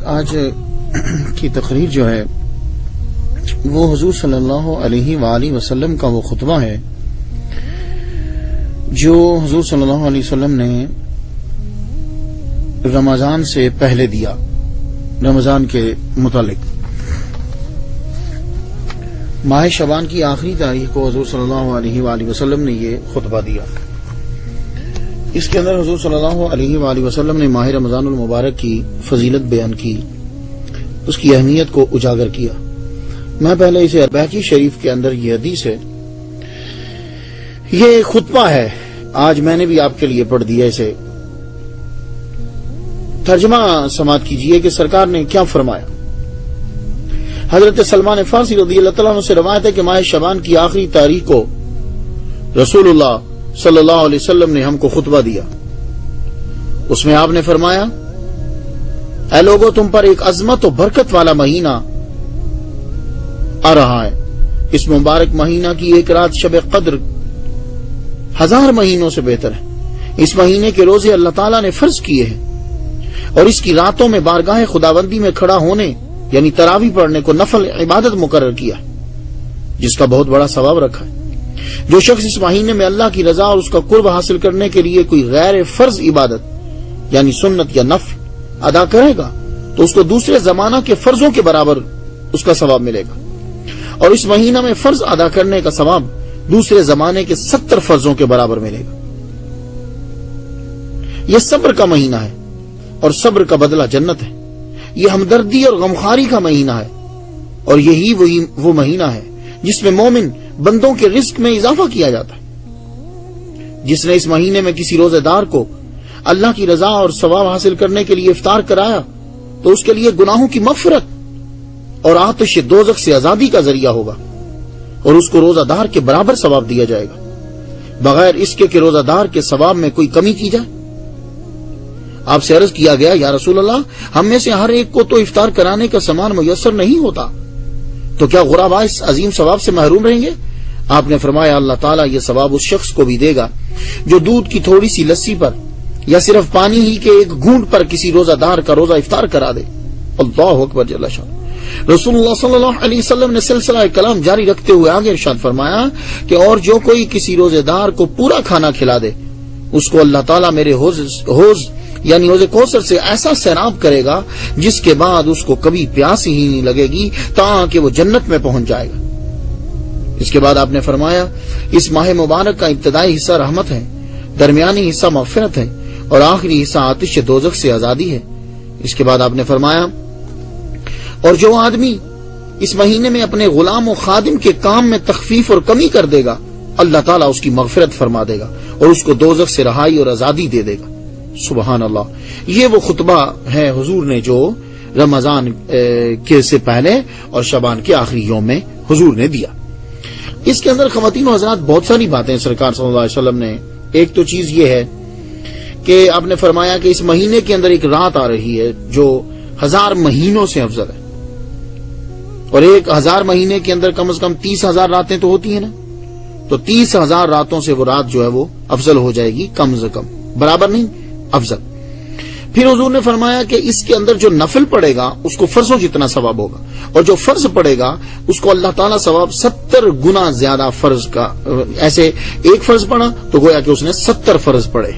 آج کی تقریر جو ہے وہ حضور صلی اللہ علیہ وآلہ وسلم کا وہ خطبہ ہے جو حضور صلی اللہ علیہ وسلم نے رمضان سے پہلے دیا، رمضان کے متعلق۔ ماہ شعبان کی آخری تاریخ کو حضور صلی اللہ علیہ وآلہ وسلم نے یہ خطبہ دیا۔ اس کے اندر حضور صلی اللہ علیہ وآلہ وسلم نے ماہ رمضان المبارک کی فضیلت بیان کی، اس کی اہمیت کو اجاگر کیا۔ میں پہلے اسے بہقی شریف کے اندر یہ حدیث ہے، یہ خطبہ ہے، آج میں نے بھی آپ کے لیے پڑھ دیا، اسے ترجمہ سماعت کیجئے کہ سرکار نے کیا فرمایا۔ حضرت سلمان فارسی رضی اللہ تعالیٰ عنہ سے روایت ہے کہ ماہ شعبان کی آخری تاریخ کو رسول اللہ صلی اللہ علیہ وسلم نے ہم کو خطبہ دیا۔ اس میں آپ نے فرمایا، اے لوگو، تم پر ایک عظمت و برکت والا مہینہ آ رہا ہے۔ اس مبارک مہینہ کی ایک رات شب قدر 1000 مہینوں سے بہتر ہے۔ اس مہینے کے روزے اللہ تعالیٰ نے فرض کیے ہیں اور اس کی راتوں میں بارگاہ خداوندی میں کھڑا ہونے یعنی تراویح پڑھنے کو نفل عبادت مقرر کیا ہے، جس کا بہت بڑا ثواب رکھا ہے۔ جو شخص اس مہینے میں اللہ کی رضا اور اس کا قرب حاصل کرنے کے لیے کوئی غیر فرض عبادت یعنی سنت یا نفل ادا کرے گا تو اس کو دوسرے زمانہ کے فرضوں کے برابر اس کا ثواب ملے گا، اور اس مہینہ میں فرض ادا کرنے کا ثواب دوسرے زمانے کے 70 فرضوں کے برابر ملے گا۔ یہ صبر کا مہینہ ہے اور صبر کا بدلہ جنت ہے۔ یہ ہمدردی اور غمخواری کا مہینہ ہے اور یہی وہ مہینہ ہے جس میں مومن بندوں کے رزق میں اضافہ کیا جاتا ہے۔ جس نے اس مہینے میں کسی روزے دار کو اللہ کی رضا اور ثواب حاصل کرنے کے لیے افطار کرایا تو اس کے لیے گناہوں کی مغفرت اور آتش دوزخ سے آزادی کا ذریعہ ہوگا، اور اس کو روزہ دار کے برابر ثواب دیا جائے گا، بغیر اس کے کہ روزہ دار کے ثواب میں کوئی کمی کی جائے۔ آپ سے عرض کیا گیا، یا رسول اللہ، ہم میں سے ہر ایک کو تو افطار کرانے کا سامان میسر نہیں ہوتا، تو کیا غرباء اس عظیم ثواب سے محروم رہیں گے؟ آپ نے فرمایا، اللہ تعالیٰ یہ ثواب اس شخص کو بھی دے گا جو دودھ کی تھوڑی سی لسی پر یا صرف پانی ہی کے ایک گھونٹ پر کسی روزہ دار کا روزہ افطار کرا دے۔ اللہ اکبر جل شان۔ رسول اللہ صلی اللہ علیہ وسلم نے سلسلہ کلام جاری رکھتے ہوئے آگے ارشاد فرمایا کہ اور جو کوئی کسی روزے دار کو پورا کھانا کھلا دے اس کو اللہ تعالیٰ میرے حوض یعنی حوض کوثر سے ایسا سیراب کرے گا جس کے بعد اس کو کبھی پیاس ہی نہیں لگے گی تاکہ وہ جنت میں پہنچ جائے گا۔ اس کے بعد آپ نے فرمایا، اس ماہ مبارک کا ابتدائی حصہ رحمت ہے، درمیانی حصہ مغفرت ہے اور آخری حصہ آتش دوزخ سے آزادی ہے۔ اس کے بعد آپ نے فرمایا، اور جو آدمی اس مہینے میں اپنے غلام و خادم کے کام میں تخفیف اور کمی کر دے گا اللہ تعالیٰ اس کی مغفرت فرما دے گا اور اس کو دوزخ سے رہائی اور آزادی دے دے گا۔ سبحان اللہ۔ یہ وہ خطبہ ہے حضور نے جو رمضان کے سے پہلے اور شعبان کے آخری یوم میں حضور نے دیا۔ اس کے اندر خواتین و حضرات بہت ساری باتیں سرکار صلی اللہ علیہ وسلم نے، ایک تو چیز یہ ہے کہ آپ نے فرمایا کہ اس مہینے کے اندر ایک رات آ رہی ہے جو 1000 مہینوں سے افضل ہے، اور ایک 1000 مہینے کے اندر کم از کم 30,000 راتیں تو ہوتی ہیں نا، تو 30,000 راتوں سے وہ رات جو ہے وہ افضل ہو جائے گی، کم از کم، برابر نہیں، افضل۔ پھر حضور نے فرمایا کہ اس کے اندر جو نفل پڑے گا اس کو فرضوں جتنا ثواب ہوگا، اور جو فرض پڑے گا اس کو اللہ تعالیٰ ثواب 70 گنا زیادہ فرض کا، ایسے ایک فرض پڑا تو گویا کہ اس نے 70 فرض پڑے،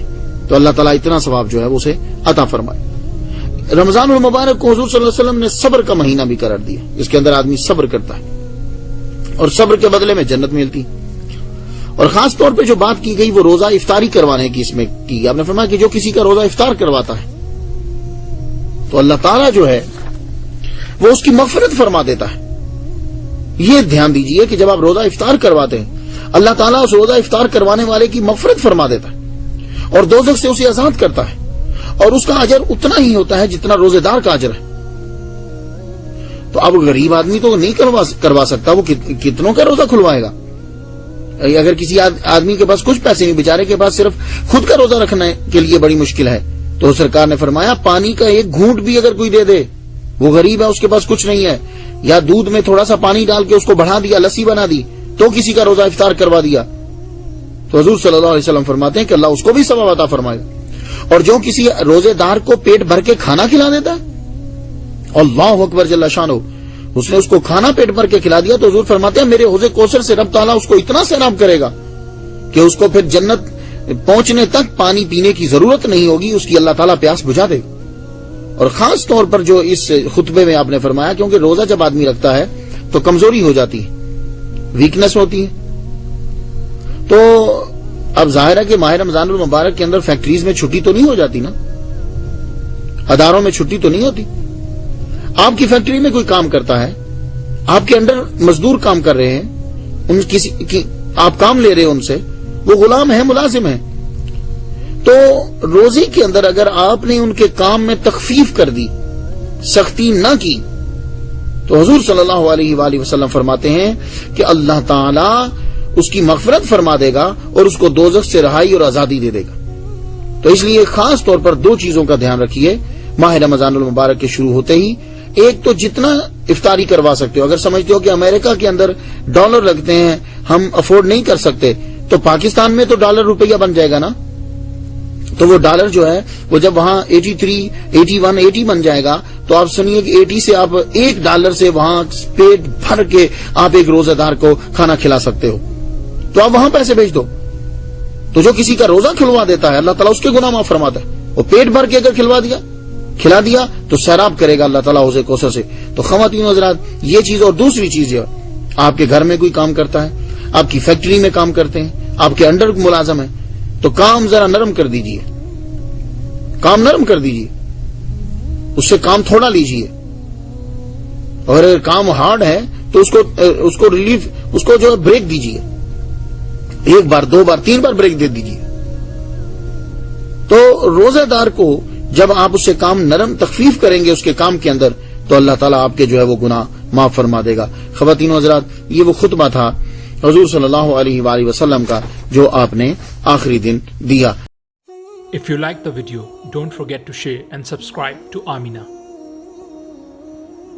تو اللہ تعالیٰ اتنا ثواب جو ہے اسے عطا فرمائے۔ رمضان المبارک کو حضور صلی اللہ علیہ وسلم نے صبر کا مہینہ بھی قرار دیا، اس کے اندر آدمی صبر کرتا ہے اور صبر کے بدلے میں جنت ملتی۔ اور خاص طور پہ جو بات کی گئی وہ روزہ افطاری کروانے کی اس میں کی۔ آپ نے فرمایا کہ جو کسی کا روزہ افطار کرواتا ہے تو اللہ تعالیٰ جو ہے وہ اس کی مغفرت فرما دیتا ہے۔ یہ دھیان دیجئے کہ جب آپ روزہ افطار کرواتے ہیں اللہ تعالیٰ اس روزہ افطار کروانے والے کی مغفرت فرما دیتا ہے اور دوزخ سے اسے آزاد کرتا ہے، اور اس کا اجر اتنا ہی ہوتا ہے جتنا روزے دار کا اجر ہے۔ تو اب غریب آدمی تو نہیں کروا سکتا، وہ کتنوں کا روزہ کھلوائے گا؟ اگر کسی آدمی کے پاس کچھ پیسے نہیں، بیچارے کے پاس صرف خود کا روزہ رکھنے کے لیے بڑی مشکل ہے، تو سرکار نے فرمایا پانی کا ایک گھونٹ بھی اگر کوئی دے دے، وہ غریب ہے، اس کے پاس کچھ نہیں ہے، یا دودھ میں تھوڑا سا پانی ڈال کے اس کو بڑھا دیا، لسی بنا دی، تو کسی کا روزہ افطار کروا دیا، تو حضور صلی اللہ علیہ وسلم فرماتے ہیں کہ اللہ اس کو بھی ثواب عطا فرمائے گا۔ اور جو کسی روزے دار کو پیٹ بھر کے کھانا کھلا دیتا ہے اللہ اکبر جل شانہ، اس نے اس کو کھانا پیٹ بھر کے کھلا دیا تو حضور فرماتے ہیں میرے حوض کوثر سے رب تعالیٰ اس کو اتنا سیراب کرے گا کہ اس کو پھر جنت پہنچنے تک پانی پینے کی ضرورت نہیں ہوگی، اس کی اللہ تعالیٰ پیاس بجھا دے گا۔ اور خاص طور پر جو اس خطبے میں آپ نے فرمایا، کیونکہ روزہ جب آدمی رکھتا ہے تو کمزوری ہو جاتی ہے، ویکنس ہوتی ہے، تو اب ظاہر ہے کہ ماہ رمضان المبارک کے اندر فیکٹریز میں چھٹی تو نہیں ہو جاتی نا، اداروں میں چھٹی تو نہیں ہوتی۔ آپ کی فیکٹری میں کوئی کام کرتا ہے، آپ کے انڈر مزدور کام کر رہے ہیں، آپ کام لے رہے ہیں ان سے، وہ غلام ہیں، ملازم ہیں، تو روزے کے اندر اگر آپ نے ان کے کام میں تخفیف کر دی، سختی نہ کی، تو حضور صلی اللہ علیہ وآلہ وسلم فرماتے ہیں کہ اللہ تعالی اس کی مغفرت فرما دے گا اور اس کو دوزخ سے رہائی اور آزادی دے دے گا۔ تو اس لیے خاص طور پر دو چیزوں کا دھیان رکھیے ماہ رمضان المبارک کے شروع ہوتے ہی۔ ایک تو جتنا افطاری کروا سکتے ہو، اگر سمجھتے ہو کہ امریکہ کے اندر ڈالر لگتے ہیں ہم افورڈ نہیں کر سکتے، تو پاکستان میں تو ڈالر روپیہ بن جائے گا نا، تو وہ ڈالر جو ہے وہ جب وہاں 83 81 80 بن جائے گا تو آپ سنیے کہ 80 سے آپ $1 سے وہاں پیٹ بھر کے آپ ایک روزہ دار کو کھانا کھلا سکتے ہو، تو آپ وہاں پیسے بھیج دو۔ تو جو کسی کا روزہ کھلوا دیتا ہے اللہ تعالیٰ اس کے گناہ معاف فرماتا ہے، وہ پیٹ بھر کے اگر کھلا دیا تو سیراب کرے گا اللہ تعالیٰ حوض کوثر سے۔ تو خواتین و حضرات یہ چیز، اور دوسری چیز ہے آپ کے گھر میں کوئی کام کرتا ہے، آپ کی فیکٹری میں کام کرتے ہیں، آپ کے انڈر ملازم ہیں، تو کام ذرا نرم کر دیجئے، کام نرم کر دیجئے، اس سے کام تھوڑا لیجئے، اور اگر کام ہارڈ ہے تو اس کو ریلیف، اس کو جو ہے بریک دیجئے، 1 بار 2 بار 3 بار بریک دے دیجئے۔ تو روزہ دار کو جب آپ اس سے کام نرم تخفیف کریں گے اس کے کام کے اندر، تو اللہ تعالیٰ آپ کے جو ہے وہ گناہ معاف فرما دے گا۔ خواتین و حضرات، یہ وہ خطبہ تھا حضور صلی اللہ علیہ وآلہ وسلم کا جو آپ نے آخری دن دیا۔ If you like the video, don't forget to share and subscribe to Amina.